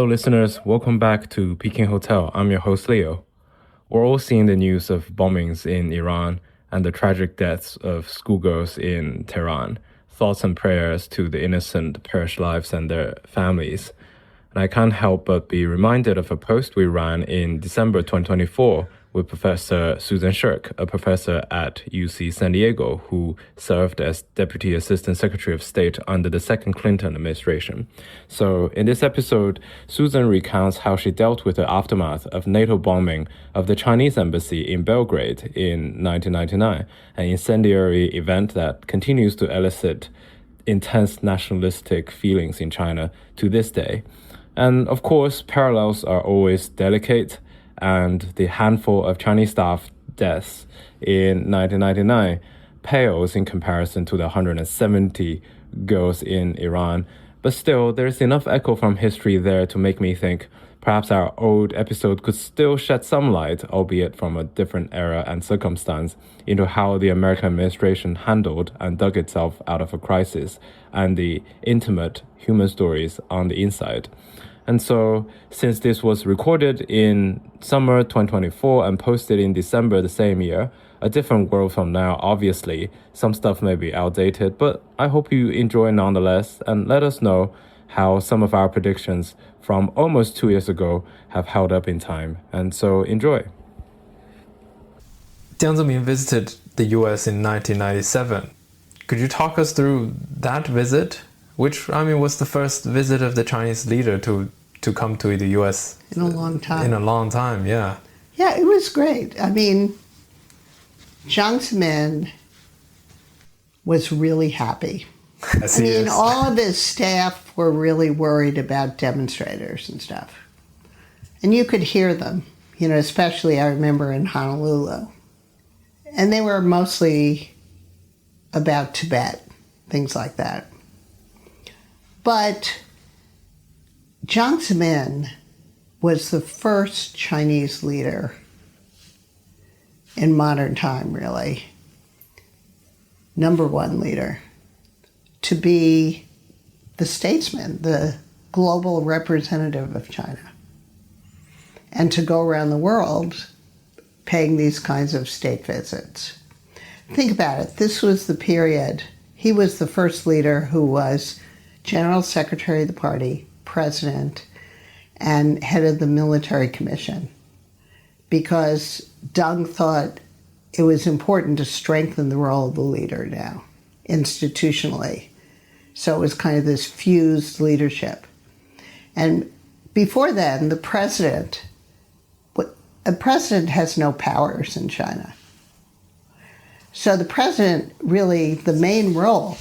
listeners, welcome back to Peking Hotel. I'm your host, Leo. We're all seeing the news of bombings in Iran and the tragic deaths of schoolgirls in Tehran. Thoughts and prayers to the innocent perished lives and their families. And I can't help but be reminded of a post we ran in December 2024 with Professor Susan Shirk, a professor at UC San Diego, who served as Deputy Assistant Secretary of State under the second Clinton administration. So in this episode, Susan recounts how she dealt with the aftermath of NATO bombing of the Chinese embassy in Belgrade in 1999, an incendiary event that continues to elicit intense nationalistic feelings in China to this day. And of course, parallels are always delicate, and the handful of Chinese staff deaths in 1999 pales in comparison to the 170 girls in Iran. But still, there's enough echo from history there to make me think perhaps our old episode could still shed some light, albeit from a different era and circumstance, into how the American administration handled and dug itself out of a crisis and the intimate human stories on the inside. And so, since this was recorded in summer 2024 and posted in December the same year, a different world from now, obviously, some stuff may be outdated, but I hope you enjoy nonetheless, and let us know how some of our predictions from almost 2 years ago have held up in time. And so, enjoy. Jiang Zemin visited the U.S. in 1997. Could you talk us through that visit? Which, was the first visit of the Chinese leader to come to the U.S. in a long time. In a long time, yeah. Yeah, it was great. Jiang Zemin was really happy. All of his staff were really worried about demonstrators and stuff. And you could hear them, especially I remember in Honolulu. And they were mostly about Tibet, things like that. But Jiang Zemin was the first Chinese leader in modern time, really, number one leader, to be the statesman, the global representative of China, and to go around the world paying these kinds of state visits. Think about it. This was the period. He was the first leader who was General Secretary of the party, president, and head of the military commission, because Deng thought it was important to strengthen the role of the leader now, institutionally. So it was kind of this fused leadership. And before then, a president has no powers in China. So the president, really, the main role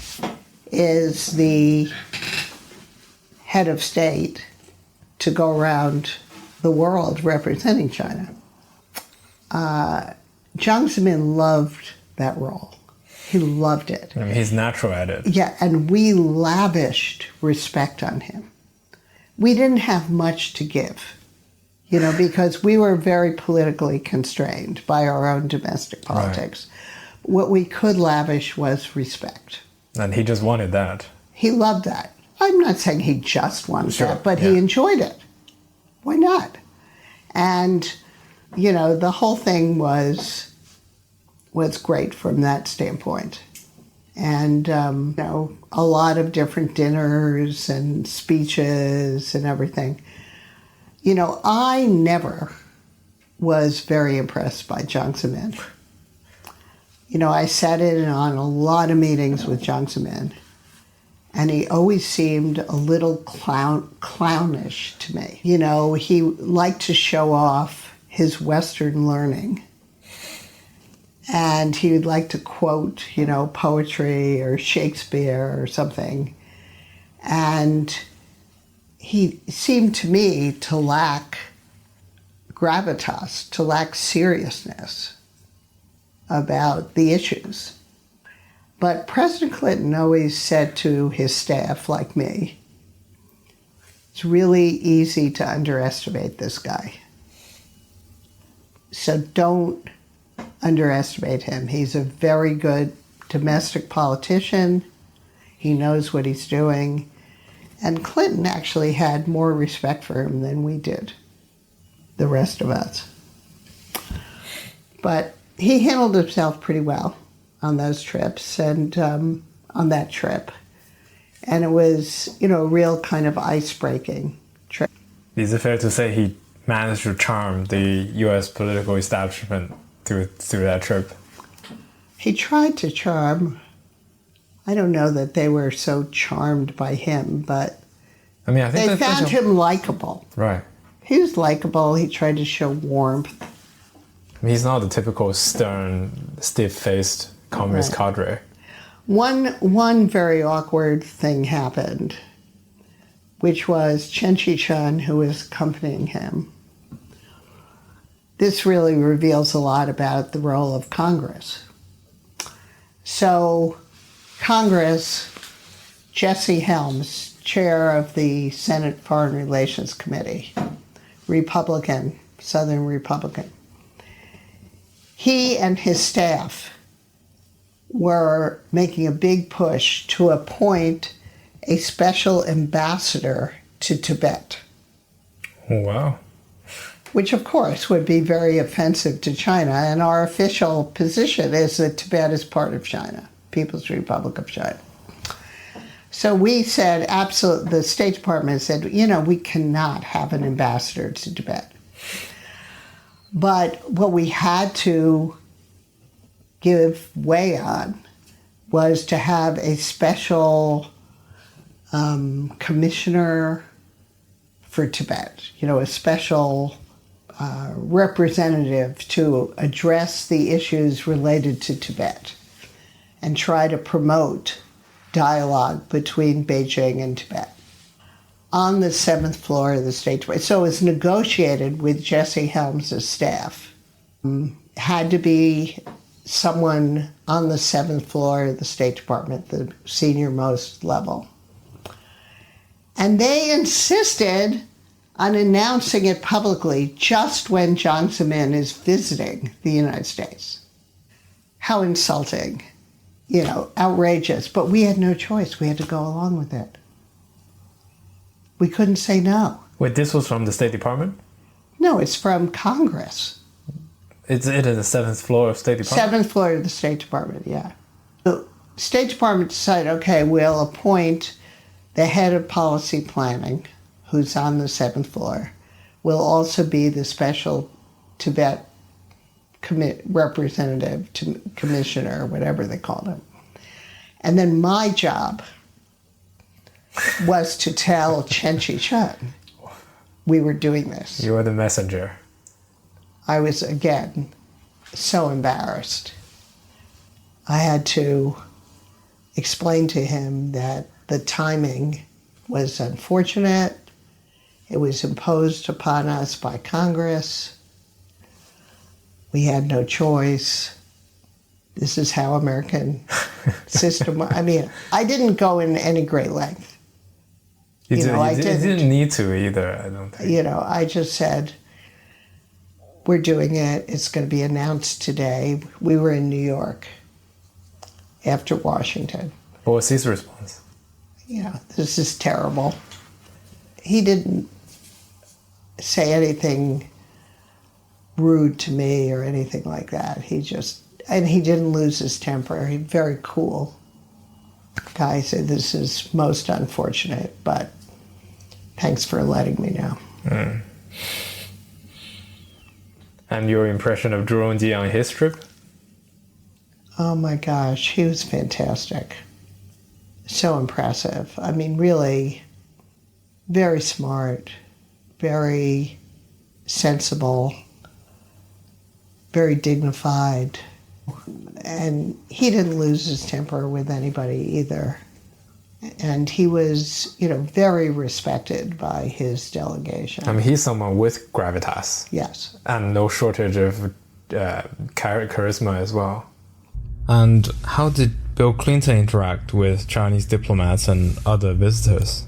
is the head of state to go around the world representing China. Jiang Zemin loved that role. He loved it. He's natural at it. Yeah, and we lavished respect on him. We didn't have much to give, because we were very politically constrained by our own domestic politics. Right. What we could lavish was respect. And he just wanted that. He loved that. I'm not saying he just wanted that, but he enjoyed it. Why not? And, the whole thing was great from that standpoint. And, a lot of different dinners and speeches and everything. I never was very impressed by Jiang Zemin. I sat in on a lot of meetings with Jiang Zemin, and he always seemed a little clownish to me. He liked to show off his Western learning. And he would like to quote, poetry or Shakespeare or something. And he seemed to me to lack gravitas, to lack seriousness about the issues. But President Clinton always said to his staff, like me, it's really easy to underestimate this guy. So don't underestimate him. He's a very good domestic politician. He knows what he's doing. And Clinton actually had more respect for him than we did, the rest of us. But he handled himself pretty well on those trips and on that trip. And it was, a real kind of ice-breaking trip. Is it fair to say he managed to charm the U.S. political establishment through that trip? He tried to charm. I don't know that they were so charmed by him, but I think they found him likable. Right. He was likable. He tried to show warmth. He's not the typical stern, stiff-faced communist cadre. One very awkward thing happened, which was Chen Chi-chun, who was accompanying him. This really reveals a lot about the role of Congress. So, Congress, Jesse Helms, chair of the Senate Foreign Relations Committee, Republican, Southern Republican, he and his staff were making a big push to appoint a special ambassador to Tibet. Oh, wow. Which, of course, would be very offensive to China. And our official position is that Tibet is part of China, People's Republic of China. So we said, absolutely, the State Department said, we cannot have an ambassador to Tibet. But what we had to give way on was to have a special commissioner for Tibet, a special representative to address the issues related to Tibet and try to promote dialogue between Beijing and Tibet. On the 7th floor of the State Department. So it was negotiated with Jesse Helms' staff. Had to be someone on the 7th floor of the State Department, the senior most level. And they insisted on announcing it publicly just when Jiang Zemin is visiting the United States. How insulting, outrageous. But we had no choice. We had to go along with it. We couldn't say no. Wait, this was from the State Department? No, it's from Congress. It's in the 7th floor of State Department? 7th floor of the State Department, yeah. The State Department decided, okay, we'll appoint the head of policy planning, who's on the 7th floor, will also be the special Tibet representative, commissioner, whatever they called him. And then my job was to tell Chen Chi-chun we were doing this. You were the messenger. I was, again, so embarrassed. I had to explain to him that the timing was unfortunate. It was imposed upon us by Congress. We had no choice. This is how American system. I didn't go in any great length. You didn't need to either, I don't think. I just said, we're doing it. It's going to be announced today. We were in New York after Washington. What was his response? This is terrible. He didn't say anything rude to me or anything like that. He didn't lose his temper. He's very cool guy. Said, this is most unfortunate, but thanks for letting me know. Mm. And your impression of Zhu Rongji on his trip? Oh my gosh, he was fantastic. So impressive. Really very smart, very sensible, very dignified. And he didn't lose his temper with anybody either. And he was, very respected by his delegation. He's someone with gravitas. Yes. And no shortage of charisma as well. And how did Bill Clinton interact with Chinese diplomats and other visitors?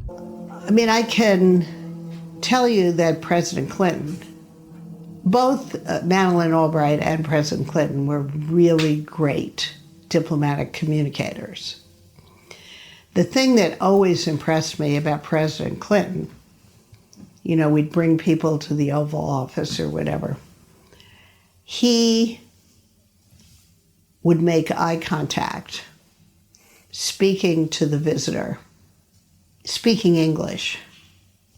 I can tell you that President Clinton, both Madeleine Albright and President Clinton were really great diplomatic communicators. The thing that always impressed me about President Clinton, we'd bring people to the Oval Office or whatever. He would make eye contact, speaking to the visitor, speaking English.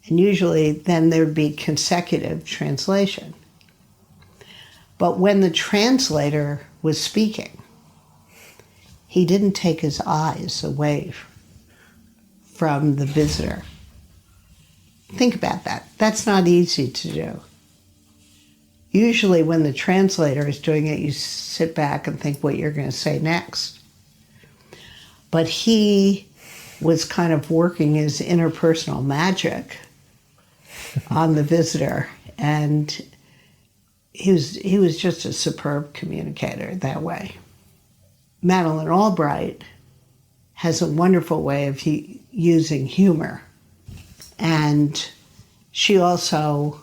And usually then there'd be consecutive translation. But when the translator was speaking, he didn't take his eyes away from the visitor. Think about that. That's not easy to do. Usually when the translator is doing it, you sit back and think what you're going to say next. But he was kind of working his interpersonal magic on the visitor, and he was just a superb communicator that way. Madeleine Albright has a wonderful way of using humor, and she also,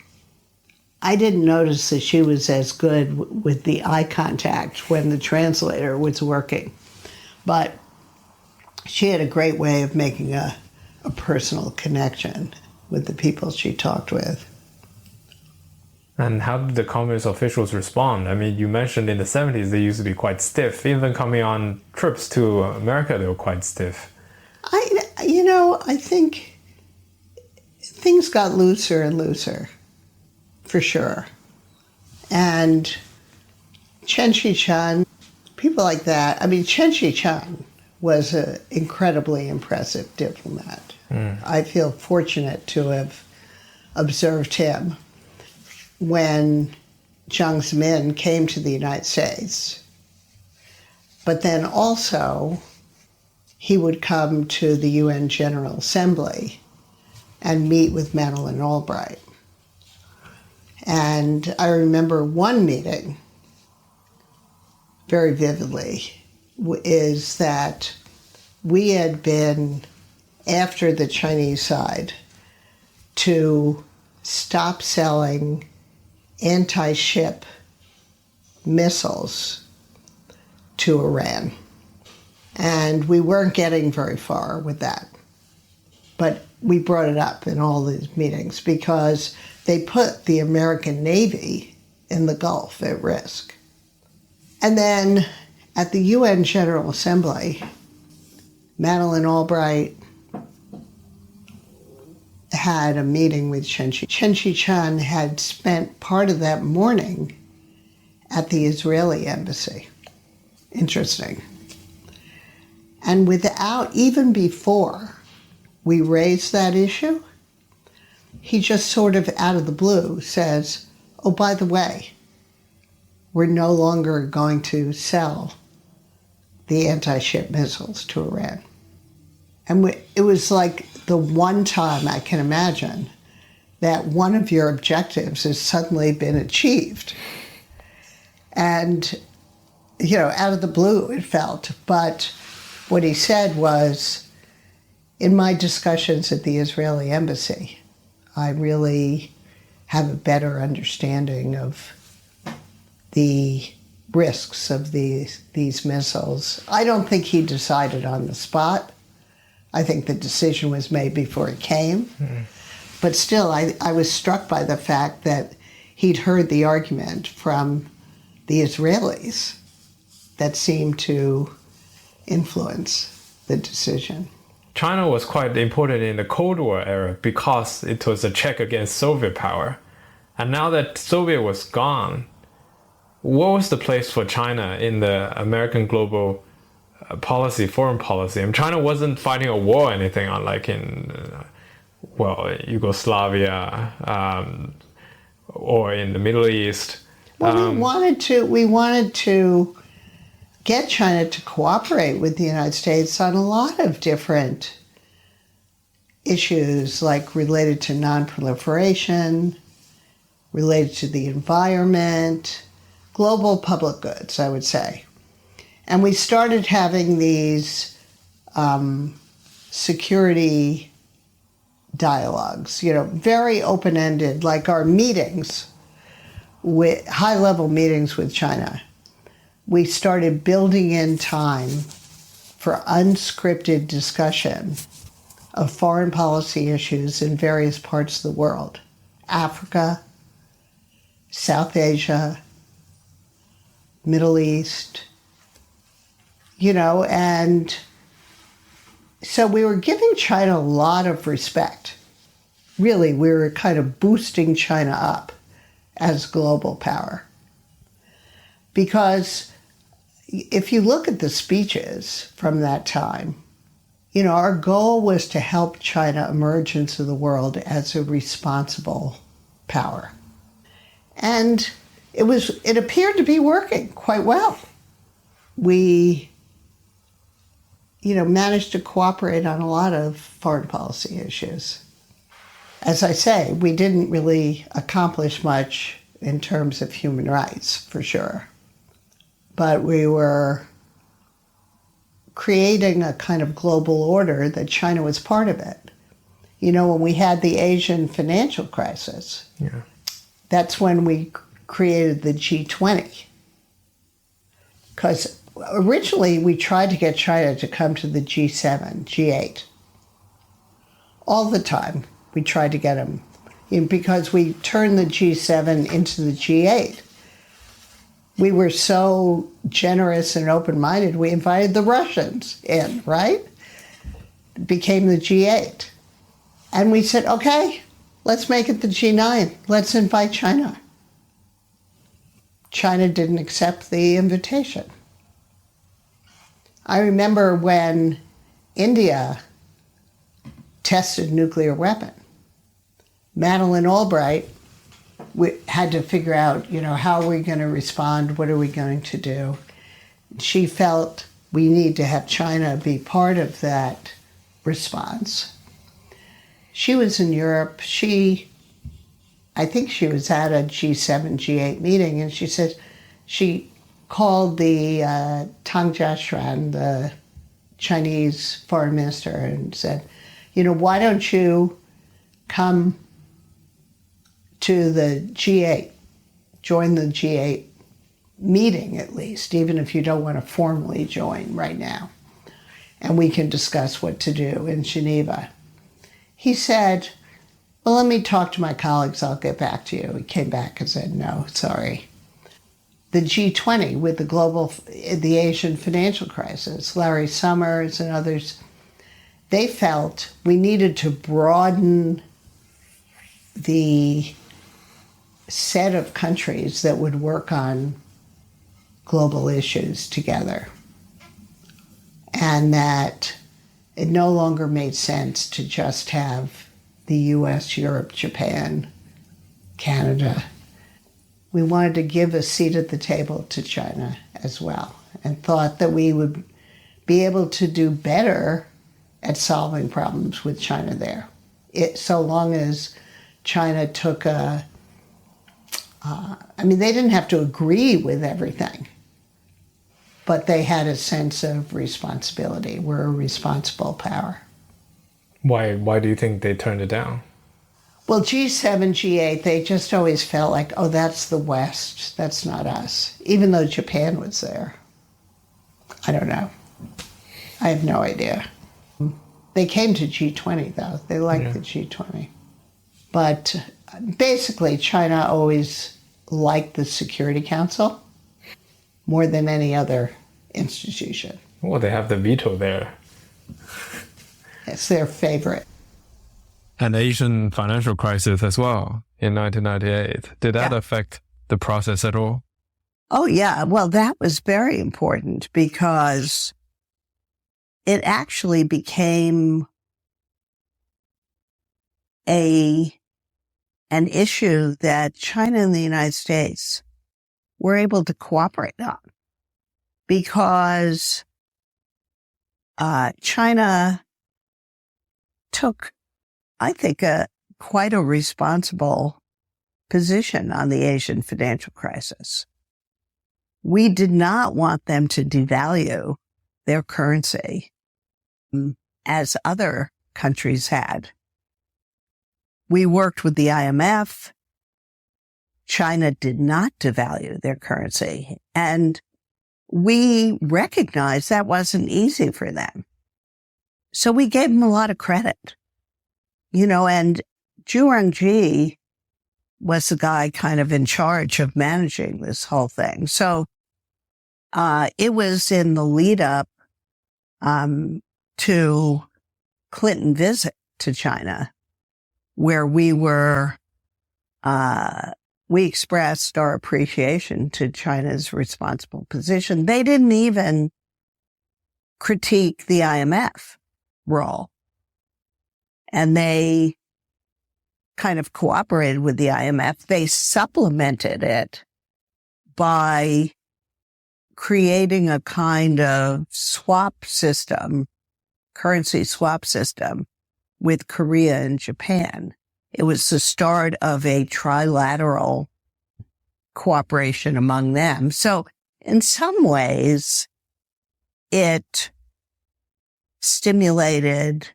I didn't notice that she was as good with the eye contact when the translator was working, but she had a great way of making a personal connection with the people she talked with. And how did the communist officials respond? I mean, you mentioned in the 70s they used to be quite stiff. Even coming on trips to America, they were quite stiff. I think things got looser and looser, for sure. And Chen Shih-chung, people like that. I mean, Chen Shih-chung was an incredibly impressive diplomat. I feel fortunate to have observed him when Jiang Zemin came to the United States. But then also, he would come to the UN General Assembly and meet with Madeleine Albright. And I remember one meeting very vividly, is that we had been, after the Chinese side, to stop selling anti-ship missiles to Iran. And we weren't getting very far with that. But we brought it up in all these meetings because they put the American Navy in the Gulf at risk. And then at the UN General Assembly, Madeleine Albright had a meeting with Chen Shih-chung. Chen Shih-chung had spent part of that morning at the Israeli embassy. Interesting. And even before we raised that issue, he just sort of out of the blue says, oh, by the way, we're no longer going to sell the anti-ship missiles to Iran. And it was like the one time I can imagine that one of your objectives has suddenly been achieved. And, out of the blue it felt. But what he said was, in my discussions at the Israeli embassy, I really have a better understanding of the risks of these missiles. I don't think he decided on the spot. I think the decision was made before it came. Mm. But still, I was struck by the fact that he'd heard the argument from the Israelis that seemed to influence the decision. China was quite important in the Cold War era because it was a check against Soviet power. And now that Soviet was gone, what was the place for China in the American global policy, foreign policy? I mean, China wasn't fighting a war or anything, unlike in, Yugoslavia or in the Middle East. Well, we wanted to get China to cooperate with the United States on a lot of different issues, like related to non-proliferation, related to the environment, global public goods, I would say. And we started having these security dialogues, very open-ended, like our meetings, with high-level meetings with China. We started building in time for unscripted discussion of foreign policy issues in various parts of the world. Africa, South Asia, Middle East, and so we were giving China a lot of respect. Really, we were kind of boosting China up as global power. Because if you look at the speeches from that time, our goal was to help China emerge into the world as a responsible power. And it appeared to be working quite well. We, managed to cooperate on a lot of foreign policy issues. As I say, we didn't really accomplish much in terms of human rights, for sure. But we were creating a kind of global order that China was part of it. When we had the Asian financial crisis, that's when we created the G20. Because originally we tried to get China to come to the G7, G8. All the time we tried to get them, because we turned the G7 into the G8. We were so generous and open-minded, we invited the Russians in, right? It became the G8. And we said, okay, let's make it the G9. Let's invite China. China didn't accept the invitation. I remember when India tested nuclear weapon. Madeleine Albright, we had to figure out, how are we going to respond? What are we going to do? She felt we need to have China be part of that response. She was in Europe. I think she was at a G7, G8 meeting, and she said she called the Tang Jiashuan, the Chinese foreign minister, and said, why don't you come to the G8, join the G8 meeting at least, even if you don't want to formally join right now, and we can discuss what to do in Geneva. He said, well, let me talk to my colleagues, I'll get back to you. He came back and said, no, sorry. The G20 with the Asian financial crisis, Larry Summers and others, they felt we needed to broaden the set of countries that would work on global issues together. And that it no longer made sense to just have the U.S., Europe, Japan, Canada. We wanted to give a seat at the table to China as well, and thought that we would be able to do better at solving problems with China there. So long as China took they didn't have to agree with everything, but they had a sense of responsibility. We're a responsible power. Why do you think they turned it down? Well, G7, G8, they just always felt like, oh, that's the West, that's not us, even though Japan was there. I don't know. I have no idea. They came to G20, though. They liked the G20. But basically, China always liked the Security Council more than any other institution. Well, they have the veto there. It's their favorite. And the Asian financial crisis as well in 1998. Did that affect the process at all? Oh, yeah. Well, that was very important because it actually became an issue that China and the United States were able to cooperate on, because China took, I think, quite a responsible position on the Asian financial crisis. We did not want them to devalue their currency as other countries had. We worked with the IMF. China did not devalue their currency. And we recognized that wasn't easy for them. So we gave them a lot of credit, and Zhu Rongji was the guy kind of in charge of managing this whole thing. So it was in the lead up to Clinton visit to China where we expressed our appreciation to China's responsible position. They didn't even critique the IMF role. And they kind of cooperated with the IMF. They supplemented it by creating a kind of swap system, currency swap system with Korea and Japan. It was the start of a trilateral cooperation among them. So in some ways, it stimulated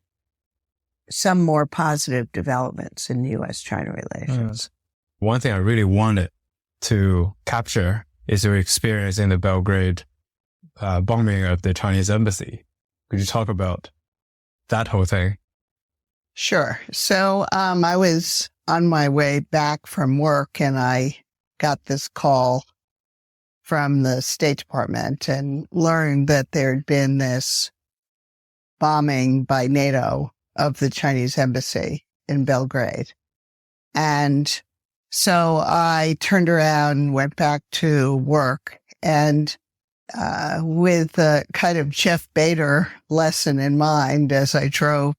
some more positive developments in U.S. China relations. One thing I really wanted to capture is your experience in the Belgrade bombing of the Chinese embassy. Could you talk about that whole thing? Sure. So I was on my way back from work and I got this call from the State Department and learned that there had been this bombing by NATO of the Chinese embassy in Belgrade. And so I turned around and went back to work, and with a kind of Jeff Bader lesson in mind as I drove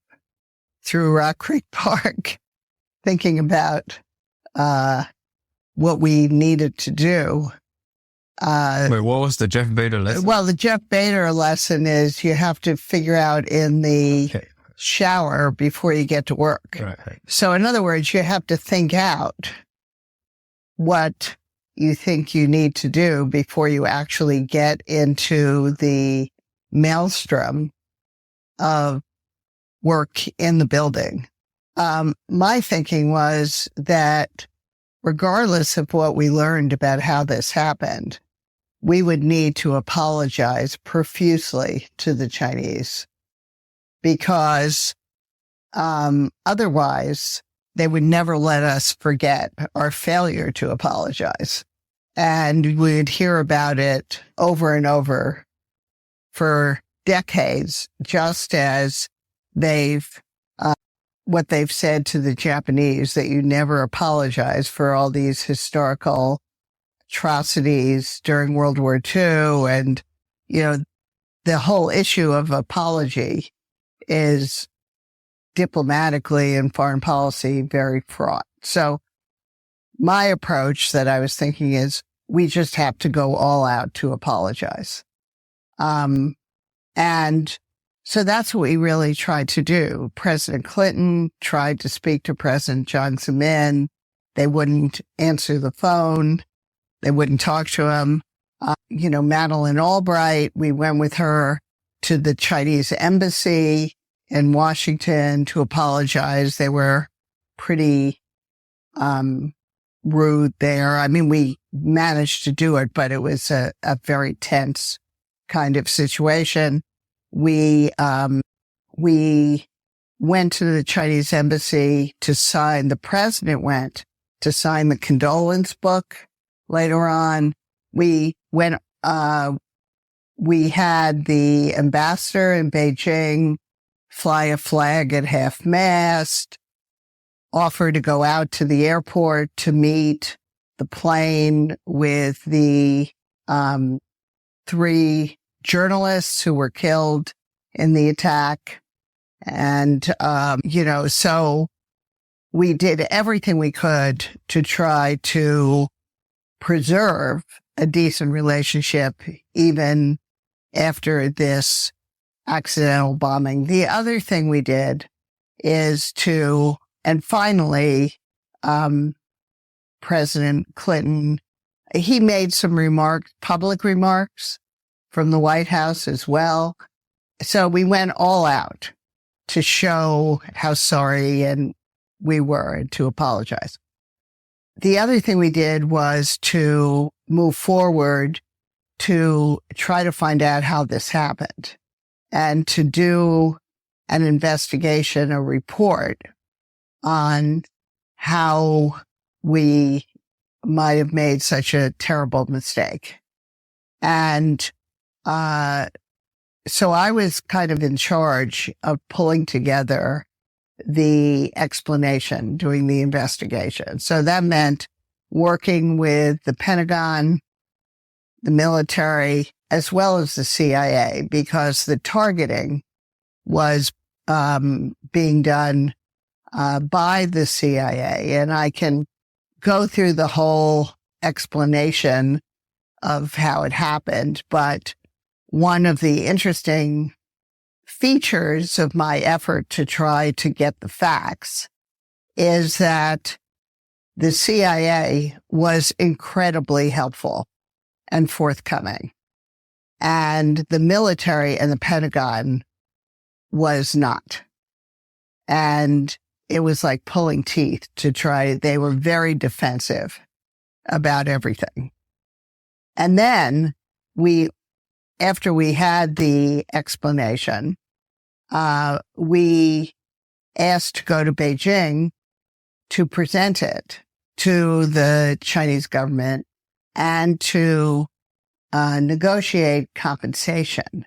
through Rock Creek Park, thinking about what we needed to do. Wait, what was the Jeff Bader lesson? Well, the Jeff Bader lesson is you have to figure out in the shower before you get to work. Right. So in other words, you have to think out what you think you need to do before you actually get into the maelstrom of work in the building. My thinking was that regardless of what we learned about how this happened, we would need to apologize profusely to the Chinese because otherwise they would never let us forget our failure to apologize. And we'd hear about it over and over for decades, just as what they've said to the Japanese, that you never apologize for all these historical atrocities during World War II. And, the whole issue of apology is diplomatically and foreign policy very fraught. So my approach that I was thinking is we just have to go all out to apologize. And so that's what we really tried to do. President Clinton tried to speak to President Jiang Zemin. They wouldn't answer the phone. They wouldn't talk to him. Madeleine Albright, we went with her to the Chinese embassy in Washington to apologize. They were pretty rude there. I mean, we managed to do it, but it was a very tense kind of situation. We went to the Chinese embassy to sign, the president went to sign the condolence book. Later on, we had the ambassador in Beijing fly a flag at half-mast, offer to go out to the airport to meet the plane with the 3 journalists who were killed in the attack. And, so we did everything we could to try to preserve a decent relationship even after this accidental bombing. The other thing we did is and finally, President Clinton, he made some public remarks from the White House as well. So we went all out to show how sorry we were and to apologize. The other thing we did was to move forward to try to find out how this happened and to do an investigation, a report on how we might have made such a terrible mistake. And so I was kind of in charge of pulling together the explanation, doing the investigation. So that meant working with the Pentagon, the military, as well as the CIA, because the targeting was being done by the CIA. And I can go through the whole explanation of how it happened, but one of the interesting features of my effort to try to get the facts is that the CIA was incredibly helpful and forthcoming, and the military and the Pentagon was not. And it was like pulling teeth to try. They were very defensive about everything. And then after we had the explanation, we asked to go to Beijing to present it to the Chinese government and to negotiate compensation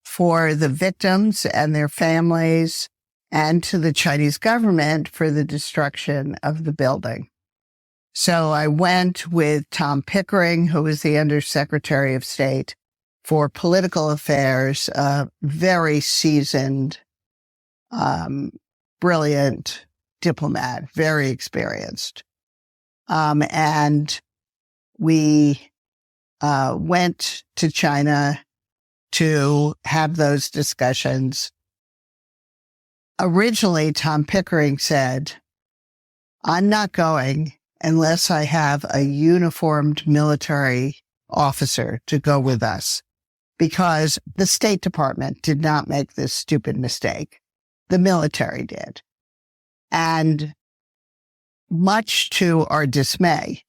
for the victims and their families, and to the Chinese government for the destruction of the building. So I went with Tom Pickering, who was the Undersecretary of State for Political Affairs, a very seasoned, brilliant diplomat, very experienced. And we went to China to have those discussions. Originally, Tom Pickering said, I'm not going unless I have a uniformed military officer to go with us, because the State Department did not make this stupid mistake. The military did. And much to our dismay,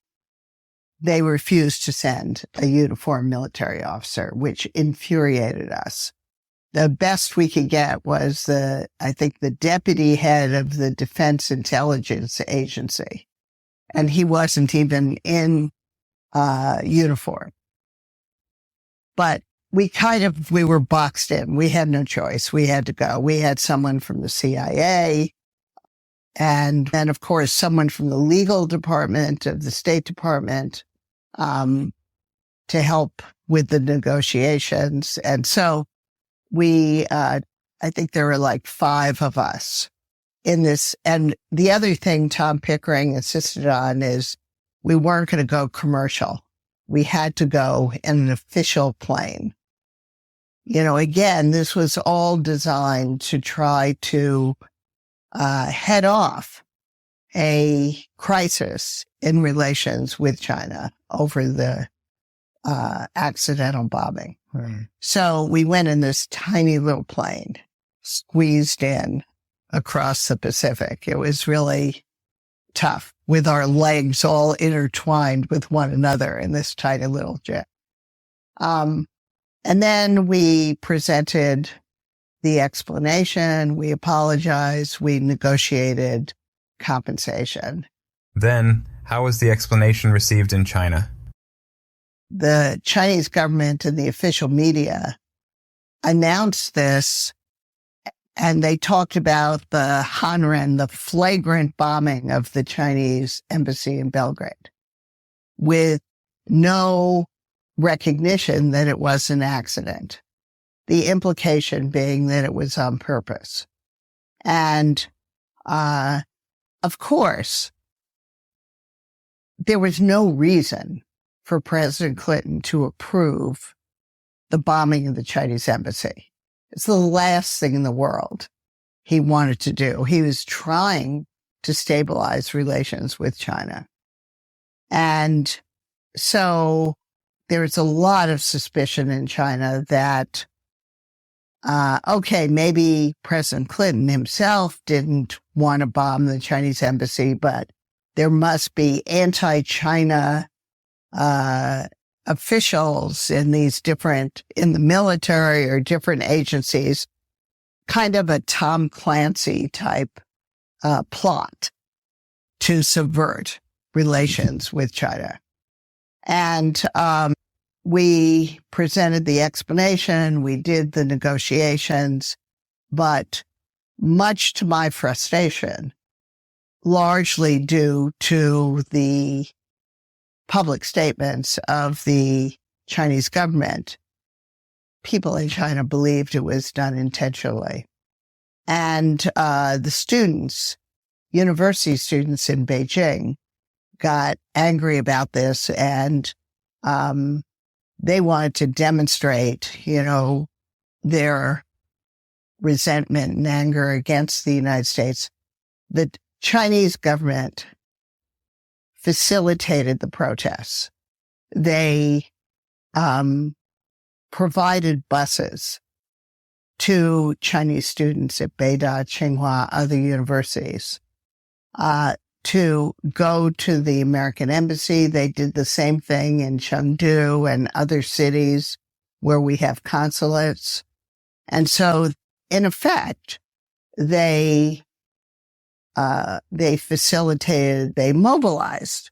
they refused to send a uniformed military officer, which infuriated us. The best we could get was the deputy head of the Defense Intelligence Agency. And he wasn't even in uniform. But we were boxed in. We had no choice. We had to go. We had someone from the CIA, and then, of course, someone from the legal department of the State Department to help with the negotiations. And so I think there were like 5 of us in this. And the other thing Tom Pickering insisted on is we weren't going to go commercial. We had to go in an official plane. Again, this was all designed to try to head off a crisis in relations with China over the accidental bombing. Right. So we went in this tiny little plane, squeezed in across the Pacific. It was really tough, with our legs all intertwined with one another in this tiny little jet. And then we presented the explanation, we apologized, we negotiated compensation. Then, how was the explanation received in China? The Chinese government and the official media announced this, and they talked about the Hanren, the flagrant bombing of the Chinese embassy in Belgrade, with no recognition that it was an accident. The implication being that it was on purpose. And, of course, there was no reason for President Clinton to approve the bombing of the Chinese embassy. It's the last thing in the world he wanted to do. He was trying to stabilize relations with China. And so there's a lot of suspicion in China that, maybe President Clinton himself didn't want to bomb the Chinese embassy, but there must be anti-China officials in in the military or different agencies, kind of a Tom Clancy type plot to subvert relations with China. And we presented the explanation, we did the negotiations, but much to my frustration, largely due to the public statements of the Chinese government, people in China believed it was done intentionally. And the students, university students in Beijing, got angry about this, and they wanted to demonstrate, their resentment and anger against the United States. The Chinese government facilitated the protests. They provided buses to Chinese students at Beida, Tsinghua, other universities, to go to the American embassy. They did the same thing in Chengdu and other cities where we have consulates. And so, in effect, they facilitated, they mobilized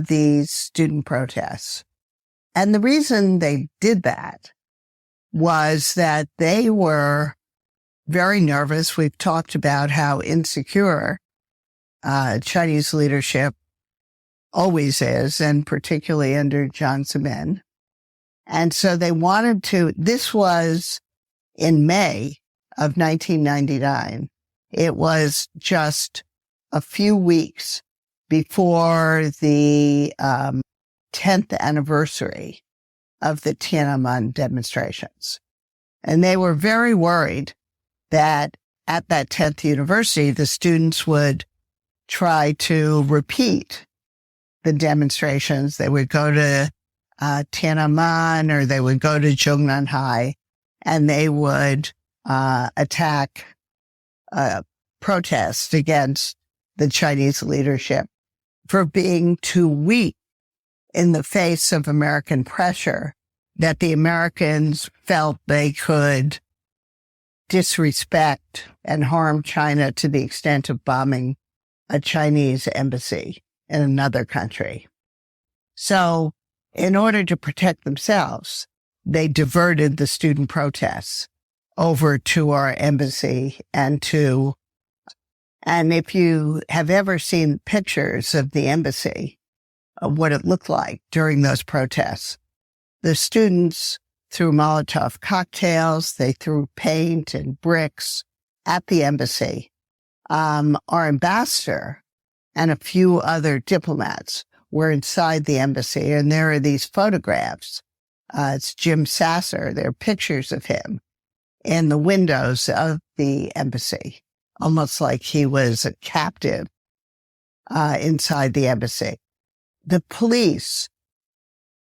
these student protests. And the reason they did that was that they were very nervous. We've talked about how insecure Chinese leadership always is, and particularly under Jiang Zemin. And so they wanted to, this was in May of 1999. It was just a few weeks before the 10th anniversary of the Tiananmen demonstrations. And they were very worried that at that 10th university, the students would try to repeat the demonstrations. They would go to Tiananmen, or they would go to Zhongnanhai, and they would attack protest against the Chinese leadership for being too weak in the face of American pressure, that the Americans felt they could disrespect and harm China to the extent of bombing a Chinese embassy in another country. So in order to protect themselves, they diverted the student protests over to our embassy and if you have ever seen pictures of the embassy, of what it looked like during those protests, the students threw Molotov cocktails, they threw paint and bricks at the embassy. Our ambassador and a few other diplomats were inside the embassy, and there are these photographs. It's Jim Sasser. There are pictures of him in the windows of the embassy, almost like he was a captive inside the embassy. The police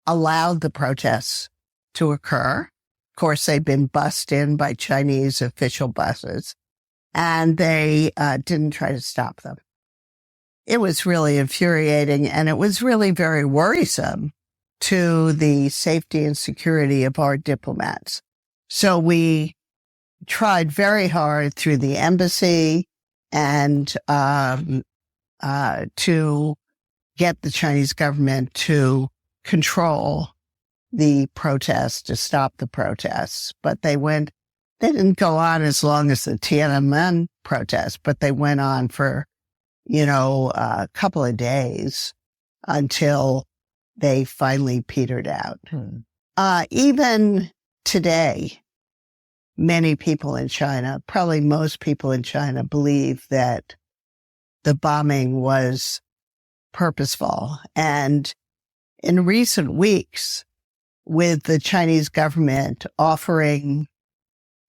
allowed the protests to occur. Of course, they'd been bussed in by Chinese official buses, and they didn't try to stop them. It was really infuriating, and it was really very worrisome to the safety and security of our diplomats. So we tried very hard through the embassy and to get the Chinese government to control the protests, to stop the protests. But they didn't go on as long as the Tiananmen protests, but they went on for, a couple of days until they finally petered out. Even today, many people in China, probably most people in China, believe that the bombing was purposeful. And in recent weeks, with the Chinese government offering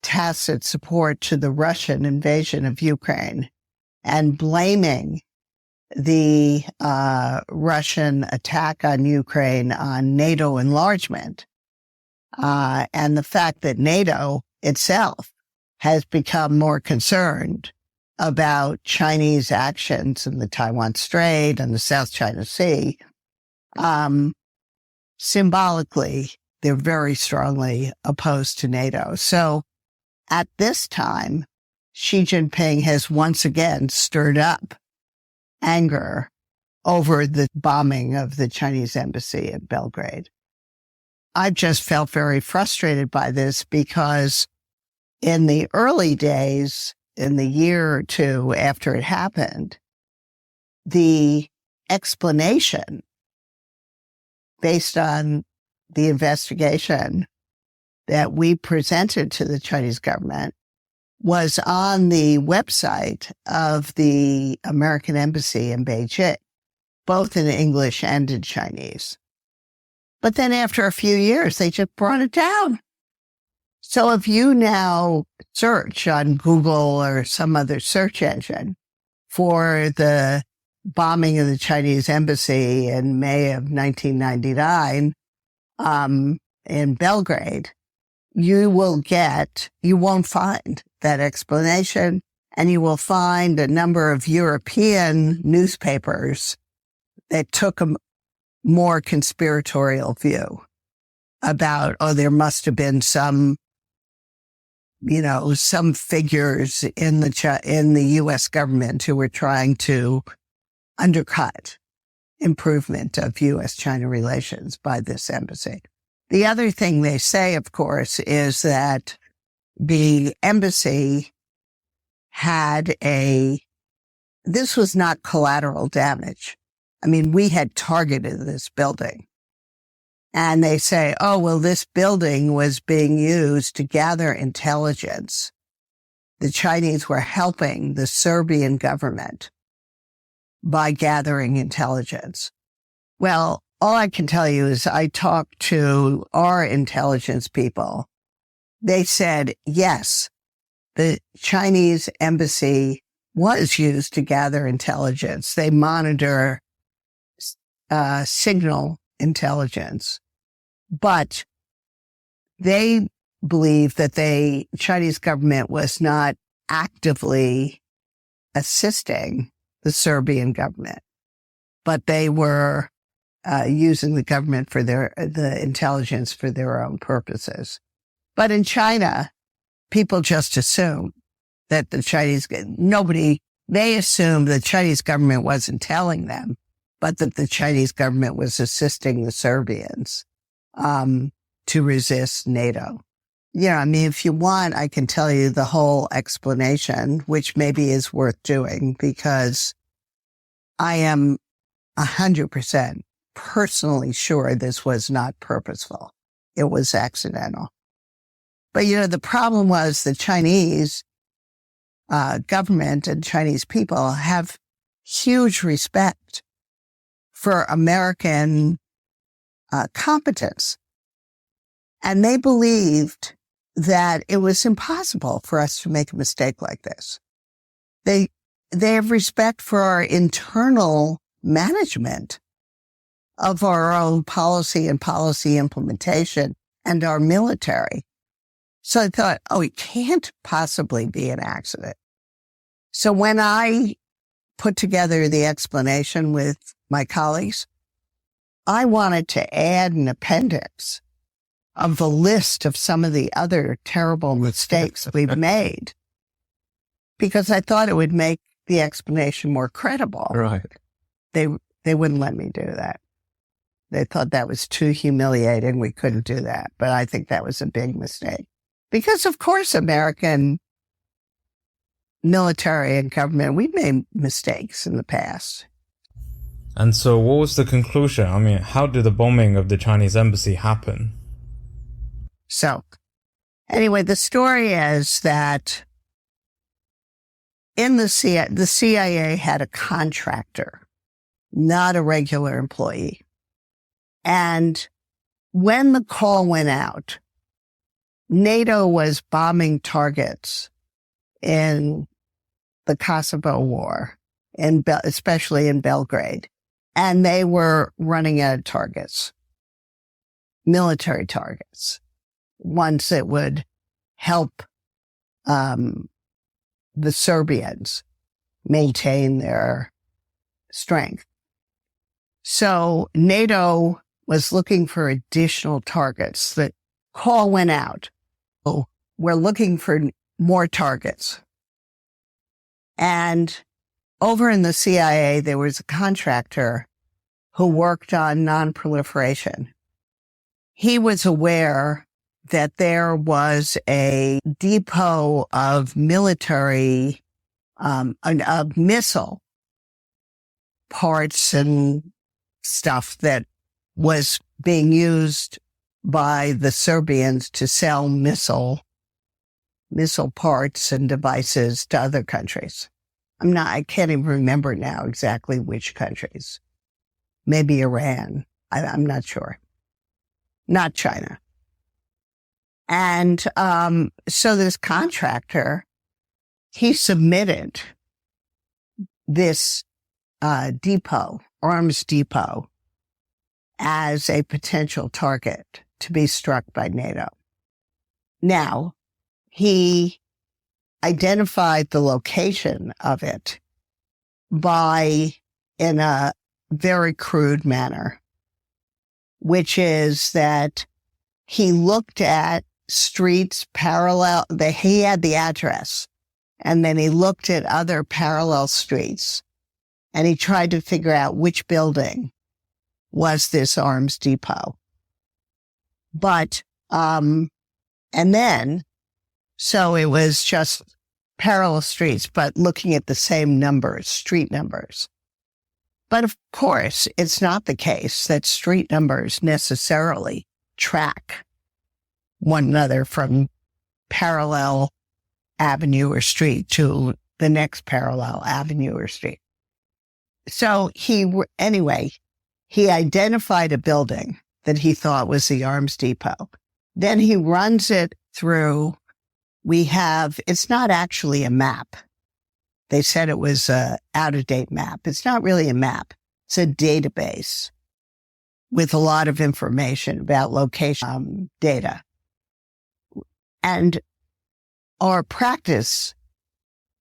tacit support to the Russian invasion of Ukraine and blaming the Russian attack on Ukraine on NATO enlargement, and the fact that NATO itself has become more concerned about Chinese actions in the Taiwan Strait and the South China Sea, symbolically, they're very strongly opposed to NATO. So at this time, Xi Jinping has once again stirred up anger over the bombing of the Chinese embassy in Belgrade. I've just felt very frustrated by this because in the early days, in the year or two after it happened, the explanation based on the investigation that we presented to the Chinese government was on the website of the American embassy in Beijing, both in English and in Chinese. But then after a few years, they just brought it down. So if you now search on Google or some other search engine for the bombing of the Chinese embassy in May of 1999 in Belgrade, you won't find that explanation, and you will find a number of European newspapers that took a more conspiratorial view about, there must have been some figures in the U.S. government who were trying to undercut improvement of U.S. China relations by this embassy. The other thing they say, of course, is that the embassy this was not collateral damage. I mean, we had targeted this building. And they say, this building was being used to gather intelligence. The Chinese were helping the Serbian government by gathering intelligence. Well, all I can tell you is I talked to our intelligence people. They said, yes, the Chinese embassy was used to gather intelligence. They monitor signal intelligence, but they believe that the Chinese government was not actively assisting the Serbian government, but they were using the government for the intelligence for their own purposes. But in China, people just assume that they assumed the Chinese government wasn't telling them, but that the Chinese government was assisting the Serbians to resist NATO. If you want, I can tell you the whole explanation, which maybe is worth doing, because I am 100% personally sure this was not purposeful. It was accidental. But, the problem was the Chinese government and Chinese people have huge respect for American competence. And they believed that it was impossible for us to make a mistake like this. They have respect for our internal management of our own policy and policy implementation and our military. So I thought, it can't possibly be an accident. So when I put together the explanation with my colleagues, I wanted to add an appendix of the list of some of the other terrible mistakes we've made, because I thought it would make the explanation more credible. Right. They wouldn't let me do that. They thought that was too humiliating. We couldn't do that. But I think that was a big mistake. Because, of course, American military and government, we've made mistakes in the past. And so what was the conclusion? I mean, how did the bombing of the Chinese embassy happen? So, anyway, the story is that the CIA had a contractor, not a regular employee. And when the call went out, NATO was bombing targets in the Kosovo War, especially in Belgrade. And they were running out of targets, military targets, ones that would help the Serbians maintain their strength. So NATO was looking for additional targets. The call went out. Oh, we're looking for more targets. And over in the CIA, there was a contractor who worked on non-proliferation. He was aware that there was a depot of military, of missile parts and stuff that was being used by the Serbians to sell missile parts and devices to other countries. I can't even remember now exactly which countries. Maybe Iran. I'm not sure. Not China. And so this contractor, he submitted this arms depot, as a potential target to be struck by NATO. Now, he identified the location of it in a very crude manner, which is that he looked at streets parallel, he had the address, and then he looked at other parallel streets, and he tried to figure out which building was this arms depot. But, and then, so it was just parallel streets, but looking at the same numbers, street numbers. But of course, it's not the case that street numbers necessarily track one another from parallel avenue or street to the next parallel avenue or street. So he identified a building that he thought was the arms depot. Then he runs it through. It's not actually a map. They said it was an out-of-date map. It's not really a map. It's a database with a lot of information about location data. And our practice,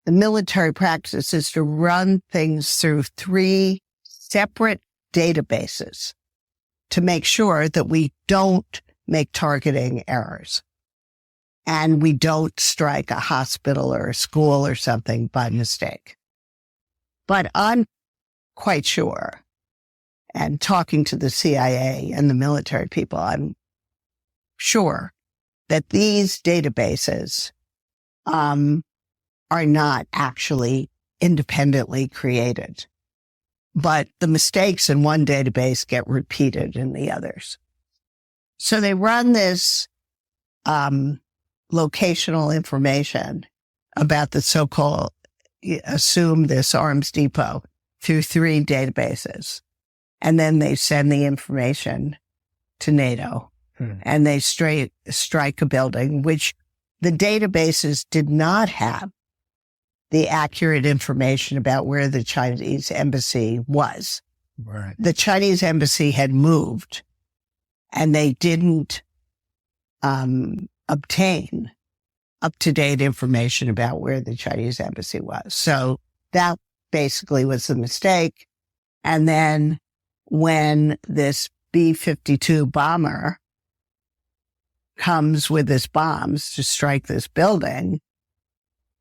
the military practice, is to run things through 3 separate databases to make sure that we don't make targeting errors and we don't strike a hospital or a school or something by mistake. But I'm quite sure, and talking to the CIA and the military people, I'm sure that these databases are not actually independently created. But the mistakes in one database get repeated in the others. So they run this locational information about the so-called, assume this arms depot through 3 databases. And then they send the information to NATO. And they strike a building, which the databases did not have the accurate information about where the Chinese embassy was. Right. The Chinese embassy had moved, and they didn't obtain up-to-date information about where the Chinese embassy was. So that basically was the mistake. And then when this B-52 bomber comes with his bombs to strike this building,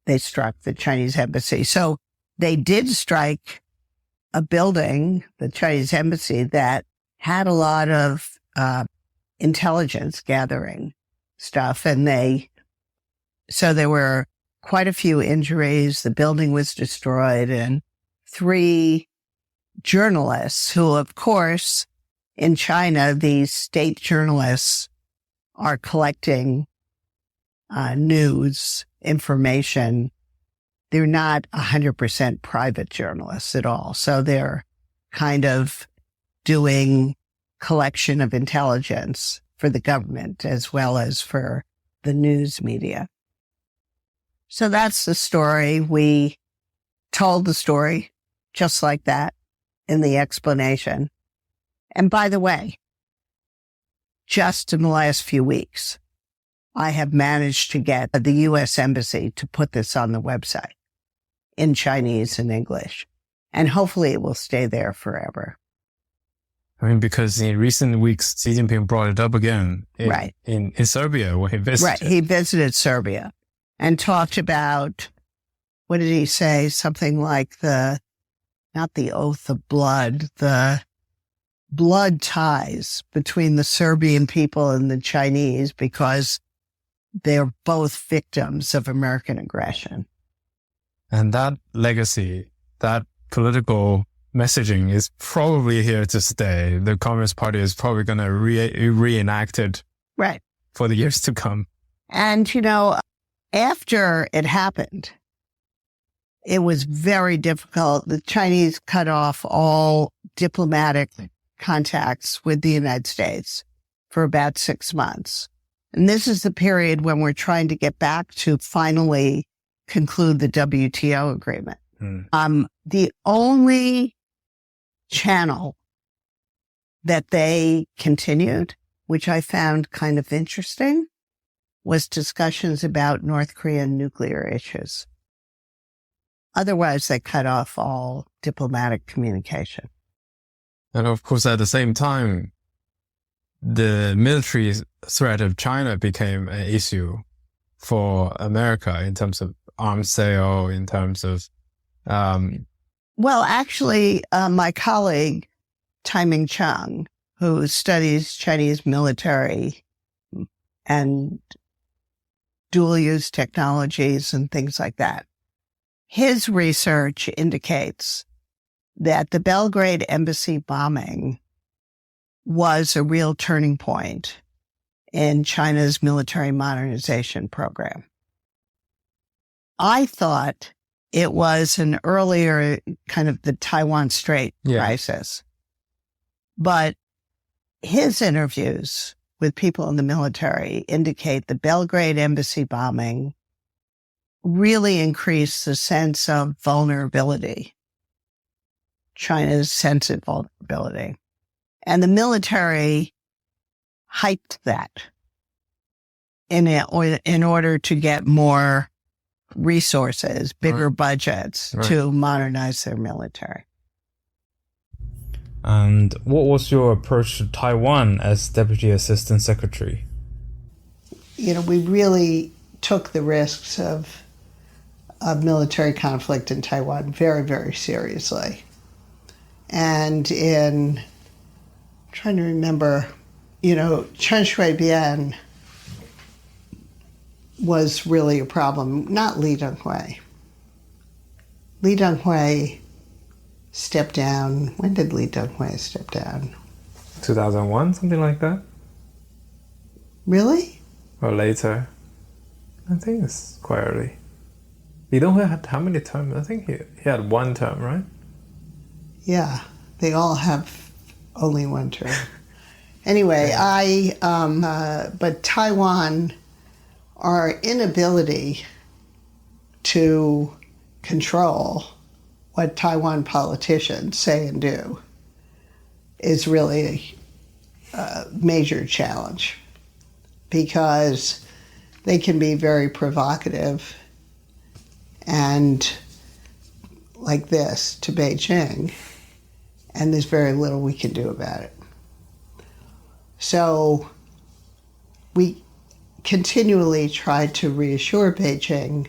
they struck the Chinese embassy. So they did strike a building, the Chinese embassy, that had a lot of intelligence gathering stuff. And so there were quite a few injuries. The building was destroyed, and 3 journalists who, of course, in China, these state journalists are collecting news information. They're not 100% private journalists at all. So they're kind of doing collection of intelligence for the government as well as for the news media. So that's the story. We told the story just like that in the explanation. And by the way, just in the last few weeks, I have managed to get the U.S. Embassy to put this on the website in Chinese and English. And hopefully it will stay there forever. I mean, because in recent weeks, Xi Jinping brought it up again Right. in Serbia, where he visited. Right. He visited Serbia and talked about, what did he say? Something like not the oath of blood, the blood ties between the Serbian people and the Chinese, because they're both victims of American aggression. And that legacy, that political messaging is probably here to stay. The Communist Party is probably going to reenact it Right. for the years to come. And, after it happened, it was very difficult. The Chinese cut off all diplomatic contacts with the United States for about 6 months. And this is the period when we're trying to get back to finally conclude the WTO agreement. The only channel that they continued, which I found kind of interesting, was discussions about North Korean nuclear issues. Otherwise, they cut off all diplomatic communication. And of course, at the same time, the military threat of China became an issue for America in terms of arms sale, in terms of... Well, actually, my colleague, Taiming Chung, who studies Chinese military and dual-use technologies and things like that, his research indicates that the Belgrade embassy bombing was a real turning point in China's military modernization program. I thought it was an earlier kind of the Taiwan Strait crisis. But his interviews with people in the military indicate the Belgrade embassy bombing really increased the sense of vulnerability, China's sense of vulnerability. And the military hyped that in order to get more resources, bigger budgets to modernize their military. And what was your approach to Taiwan as Deputy Assistant Secretary? We really took the risks of military conflict in Taiwan very, very seriously. And I'm trying to remember, Chen Shui-bian was really a problem, not Li Denghui. Li Denghui stepped down. When did Li Denghui step down? 2001, something like that? Really? Or later? I think it's quite early. Li Denghui had how many terms? I think he had one term, right? Yeah, they all have only one term. Anyway, but Taiwan, our inability to control what Taiwan politicians say and do is really a major challenge, because they can be very provocative and like this to Beijing, and there's very little we can do about it. So we continually tried to reassure Beijing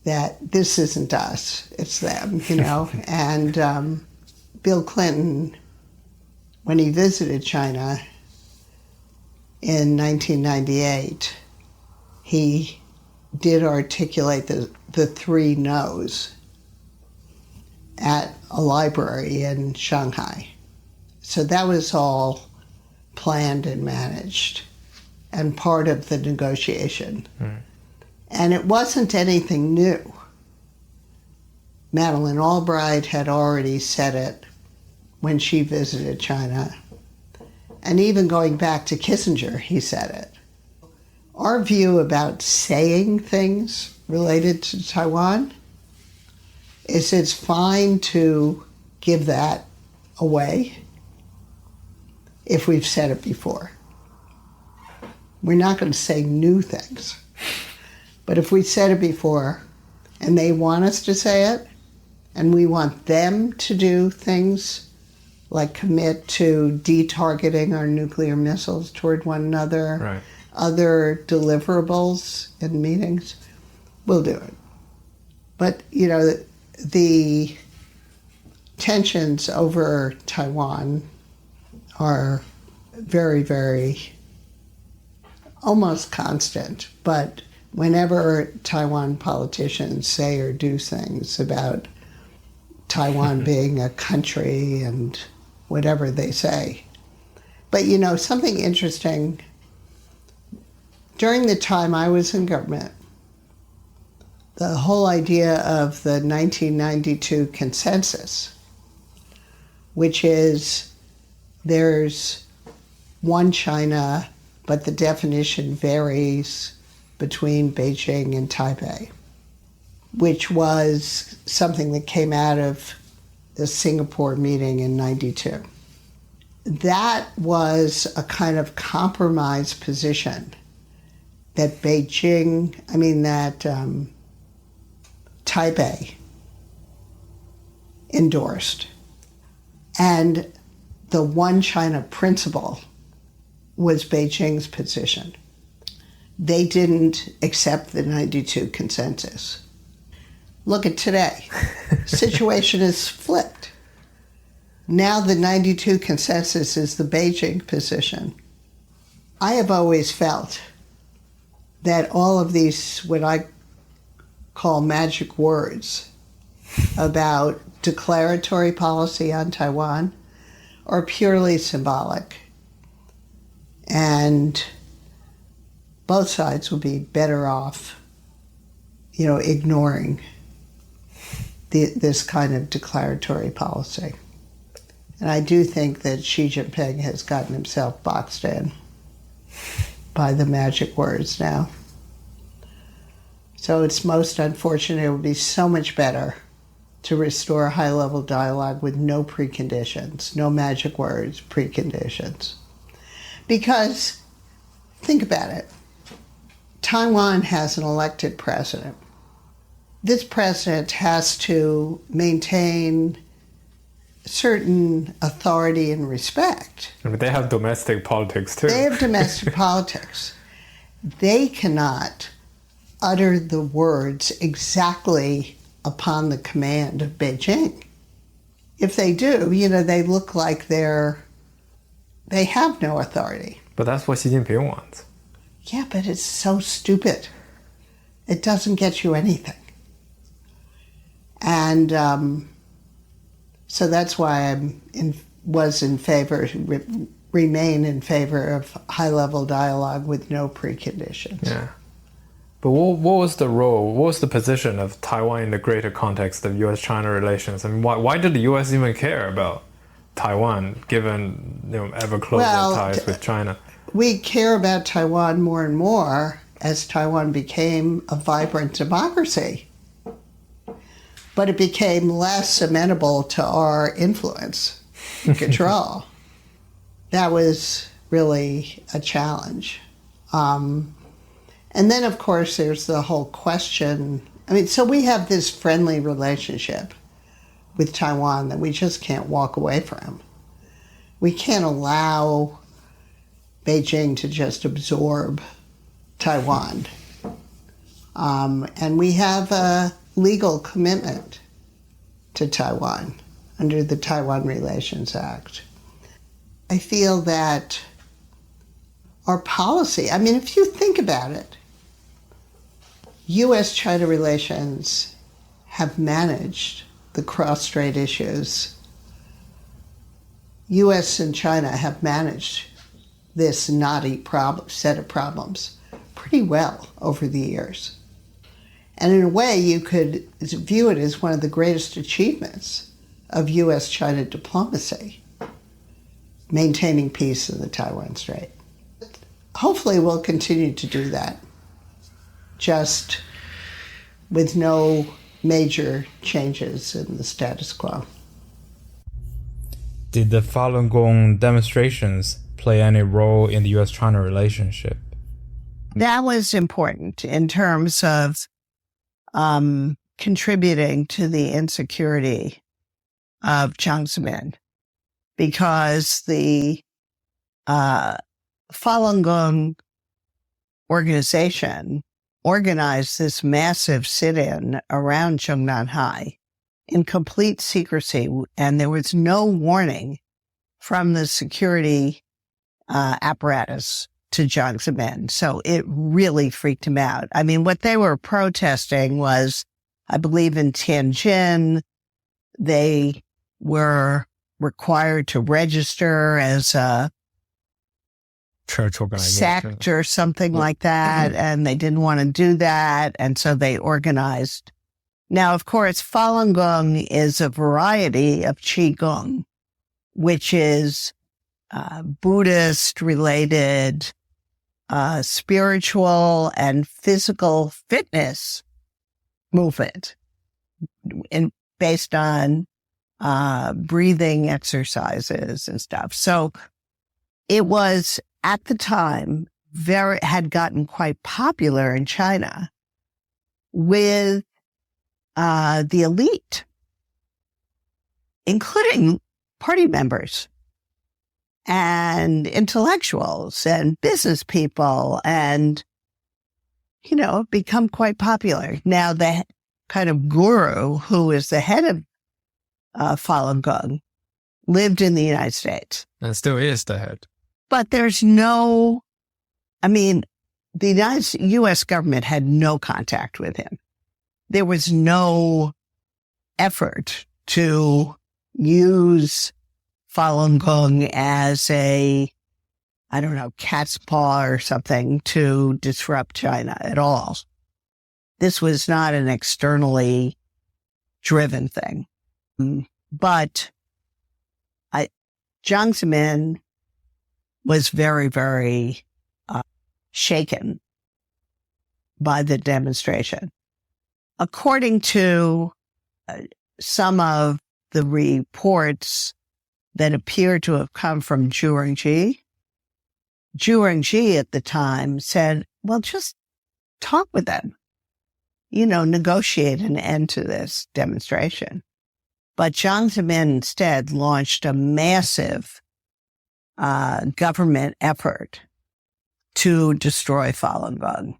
that this isn't us, it's them, And Bill Clinton, when he visited China in 1998, he did articulate the three no's at a library in Shanghai. So that was all planned and managed and part of the negotiation. And it wasn't anything new. Madeleine Albright had already said it when she visited China. And even going back to Kissinger, he said it. Our view about saying things related to Taiwan is it's fine to give that away if we've said it before. We're not going to say new things. But if we said it before and they want us to say it and we want them to do things like commit to de-targeting our nuclear missiles toward one another, Right. other deliverables in meetings, we'll do it. But, the tensions over Taiwan are very, very almost constant. But whenever Taiwan politicians say or do things about Taiwan being a country and whatever they say. But, something interesting, during the time I was in government, the whole idea of the 1992 consensus, which is there's one China, but the definition varies between Beijing and Taipei, which was something that came out of the Singapore meeting in 92. That was a kind of compromise position that Taipei endorsed. And the one China principle was Beijing's position. They didn't accept the 92 consensus. Look at today. Situation is flipped. Now the 92 consensus is the Beijing position. I have always felt that all of these, what I call magic words about declaratory policy on Taiwan, are purely symbolic. And both sides will be better off, ignoring this kind of declaratory policy. And I do think that Xi Jinping has gotten himself boxed in by the magic words now. So it's most unfortunate. It would be so much better to restore high-level dialogue with no preconditions, no magic words, preconditions. Because, think about it, Taiwan has an elected president. This president has to maintain certain authority and respect. But they have domestic politics too. They have domestic politics. They cannot utter the words exactly upon the command of Beijing. If they do, they look like they have no authority. But that's what Xi Jinping wants. Yeah, but it's so stupid. It doesn't get you anything. And so that's why remain in favor of high-level dialogue with no preconditions. Yeah. But what was the role, what was the position of Taiwan in the greater context of U.S. China relations? I mean, why did the U.S. even care about Taiwan, given ever closer ties with China? We care about Taiwan more and more as Taiwan became a vibrant democracy. But it became less amenable to our influence and control. That was really a challenge. And then, of course, there's the whole question. So we have this friendly relationship with Taiwan that we just can't walk away from. We can't allow Beijing to just absorb Taiwan. And we have a legal commitment to Taiwan under the Taiwan Relations Act. I feel that our policy, if you think about it, U.S. China relations have managed the cross-strait issues. U.S. and China have managed this knotty set of problems pretty well over the years. And in a way, you could view it as one of the greatest achievements of U.S. China diplomacy, maintaining peace in the Taiwan Strait. Hopefully, we'll continue to do that, just with no major changes in the status quo. Did the Falun Gong demonstrations play any role in the U.S.-China relationship? That was important in terms of contributing to the insecurity of Jiang Zemin, because the Falun Gong organization organized this massive sit-in around Zhongnanhai in complete secrecy, and there was no warning from the security apparatus to Jiang Zemin. So it really freaked him out. I mean, what they were protesting was, I believe in Tianjin, they were required to register as a church organization, sect or something like that, and they didn't want to do that, and so they organized. Now, of course, Falun Gong is a variety of Qigong, which is Buddhist-related spiritual and physical fitness movement based on breathing exercises and stuff. So it was, at the time, had gotten quite popular in China with the elite, including party members and intellectuals and business people, and, become quite popular. Now, the kind of guru who is the head of Falun Gong lived in the United States. And still is the head. But there's the U.S. government had no contact with him. There was no effort to use Falun Gong as cat's paw or something to disrupt China at all. This was not an externally driven thing. But Jiang Zemin was very, very shaken by the demonstration. According to some of the reports that appear to have come from Zhu Rongji at the time said, well, just talk with them, negotiate an end to this demonstration. But Jiang Zemin instead launched a massive government effort to destroy Falun Gong,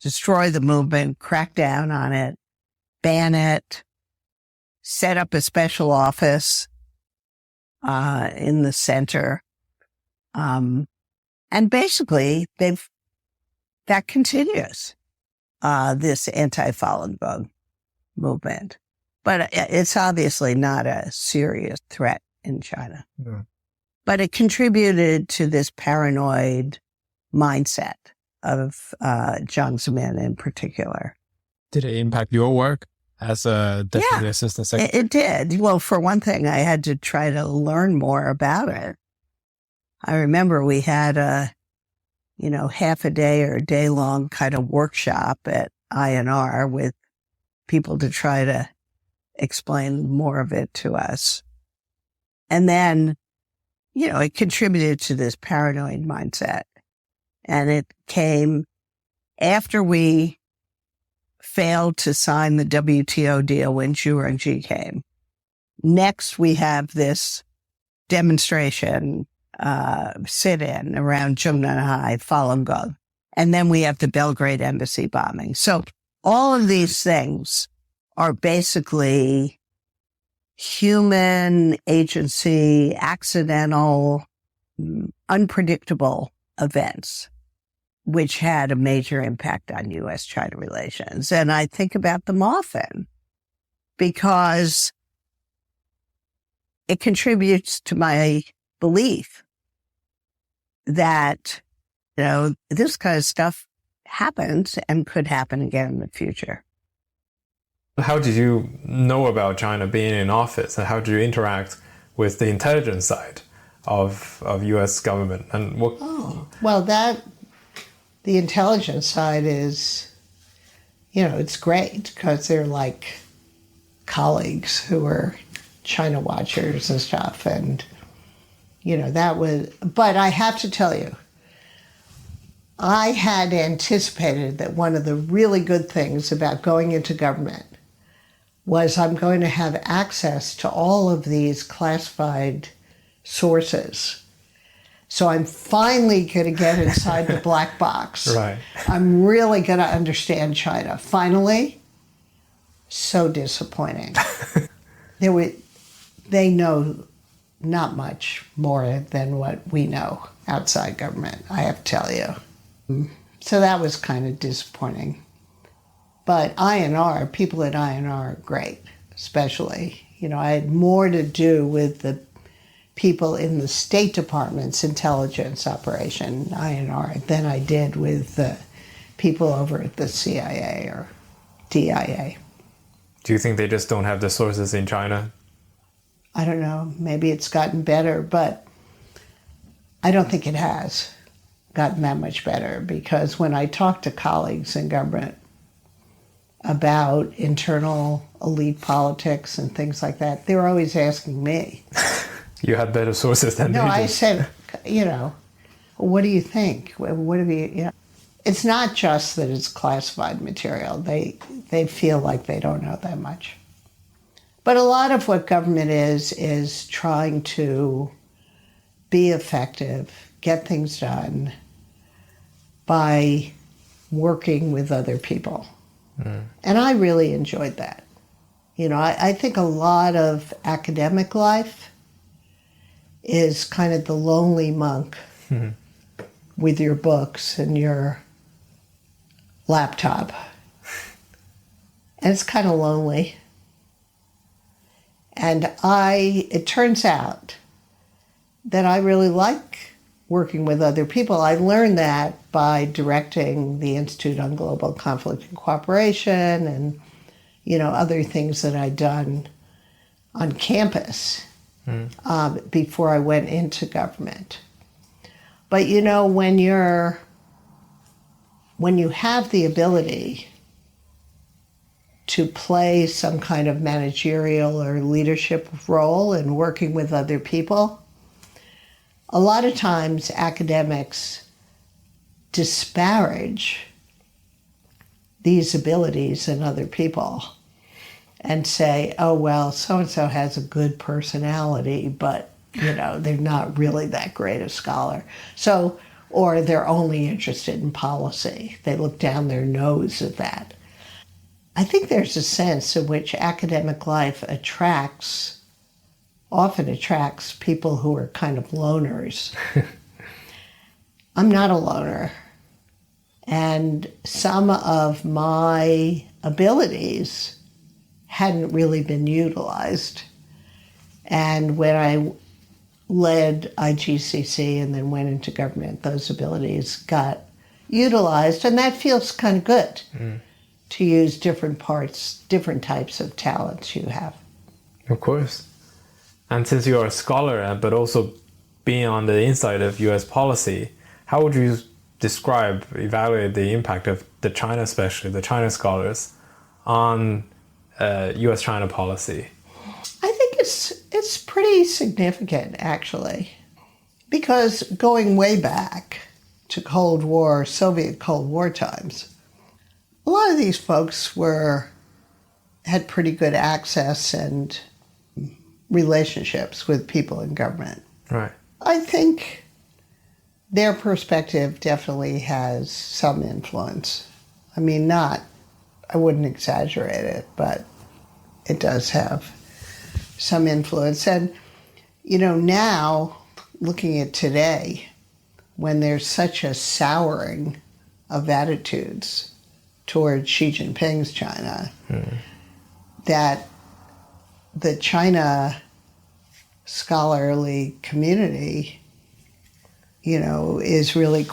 destroy the movement, crack down on it, ban it, set up a special office in the center. And basically, that continues, this anti-Falun Gong movement. But it's obviously not a serious threat in China. Yeah. But it contributed to this paranoid mindset of Jiang Zemin in particular. Did it impact your work as a deputy assistant secretary? It did. Well, for one thing, I had to try to learn more about it. I remember we had a half a day or a day long kind of workshop at INR with people to try to explain more of it to us. And then, it contributed to this paranoid mindset. And it came after we failed to sign the WTO deal when Zhu Rongji came. Next, we have this demonstration, sit-in around Zhongnanhai, Falun Gong. And then we have the Belgrade embassy bombing. So all of these things are basically human agency, accidental, unpredictable events, which had a major impact on U.S. China relations. And I think about them often because it contributes to my belief that, this kind of stuff happens and could happen again in the future. How did you know about China being in office, and how did you interact with the intelligence side of U.S. government? And what? Oh, well, the intelligence side is, it's great because they're like colleagues who are China watchers and stuff. And, but I have to tell you, I had anticipated that one of the really good things about going into government was I'm going to have access to all of these classified sources. So I'm finally going to get inside the black box. Right. I'm really going to understand China. Finally. So disappointing. They know not much more than what we know outside government, I have to tell you. So that was kind of disappointing. But INR, people at INR are great, especially. You know, I had more to do with the people in the State Department's intelligence operation, INR, than I did with the people over at the CIA or DIA. Do you think they just don't have the sources in China? I don't know. Maybe it's gotten better, but I don't think it has gotten that much better, because when I talk to colleagues in government about internal elite politics and things like that, they're always asking me. You had better sources than No, they I did. said, you know, what do you think? What have you know? It's not just that it's classified material. They feel like they don't know that much. But a lot of what government is trying to be effective, get things done by working with other people. And I really enjoyed that. You know, I think a lot of academic life is kind of the lonely monk with your books and your laptop. And it's kind of lonely. And it turns out that I really like working with other people. I learned that by directing the Institute on Global Conflict and Cooperation and, you know, other things that I'd done on campus before I went into government. But, you know, when you have the ability to play some kind of managerial or leadership role in working with other people, a lot of times academics disparage these abilities in other people and say, oh, well, so-and-so has a good personality, but, you know, they're not really that great a scholar. So, or they're only interested in policy. They look down their nose at that. I think there's a sense in which academic life often attracts people who are kind of loners. I'm not a loner. And some of my abilities hadn't really been utilized. And when I led IGCC and then went into government, those abilities got utilized, and that feels kind of good to use different types of talents you have. Of course. And since you're a scholar, but also being on the inside of U.S. policy, how would you evaluate the impact of the China, especially the China scholars, on U.S. China policy? I think it's pretty significant, actually, because going way back to Cold War, Soviet Cold War times, a lot of these folks had pretty good access and relationships with people in government. Right. I think their perspective definitely has some influence. I mean, I wouldn't exaggerate it, but it does have some influence. And, you know, now, looking at today, when there's such a souring of attitudes toward Xi Jinping's China, that the China scholarly community, you know, is really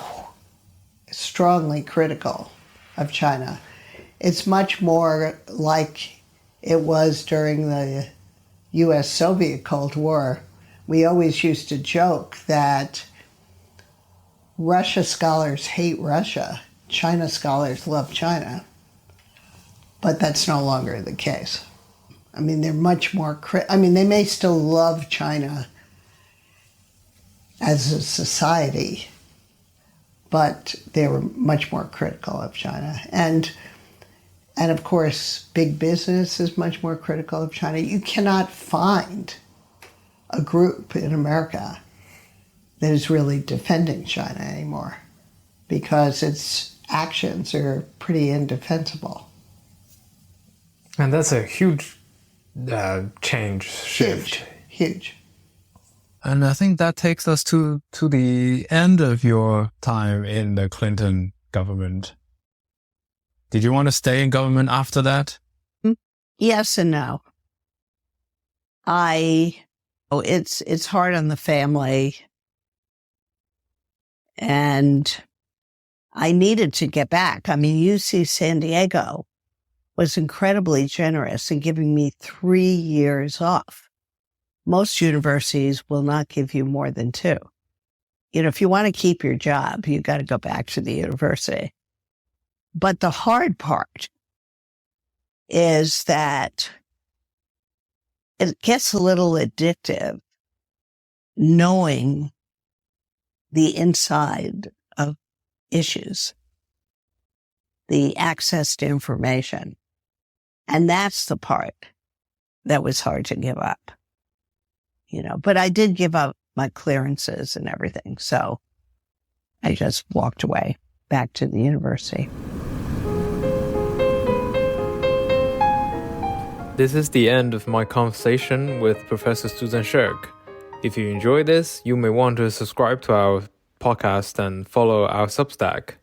strongly critical of China. It's much more like it was during the U.S. Soviet Cold War. We always used to joke that Russia scholars hate Russia, China scholars love China, but that's no longer the case. I mean, they're much more, they may still love China as a society, but they were much more critical of China. And of course, big business is much more critical of China. You cannot find a group in America that is really defending China anymore because its actions are pretty indefensible. And that's a huge shift. Huge. And I think that takes us to the end of your time in the Clinton government. Did you want to stay in government after that? Yes and no. It's hard on the family, and I needed to get back. I mean, UC San Diego was incredibly generous in giving me 3 years off. Most universities will not give you more than 2. If you want to keep your job, you got to go back to the university. But the hard part is that it gets a little addictive knowing the inside of issues, the access to information. And that's the part that was hard to give up. But I did give up my clearances and everything. So I just walked away back to the university. This is the end of my conversation with Professor Susan Shirk. If you enjoy this, you may want to subscribe to our podcast and follow our Substack.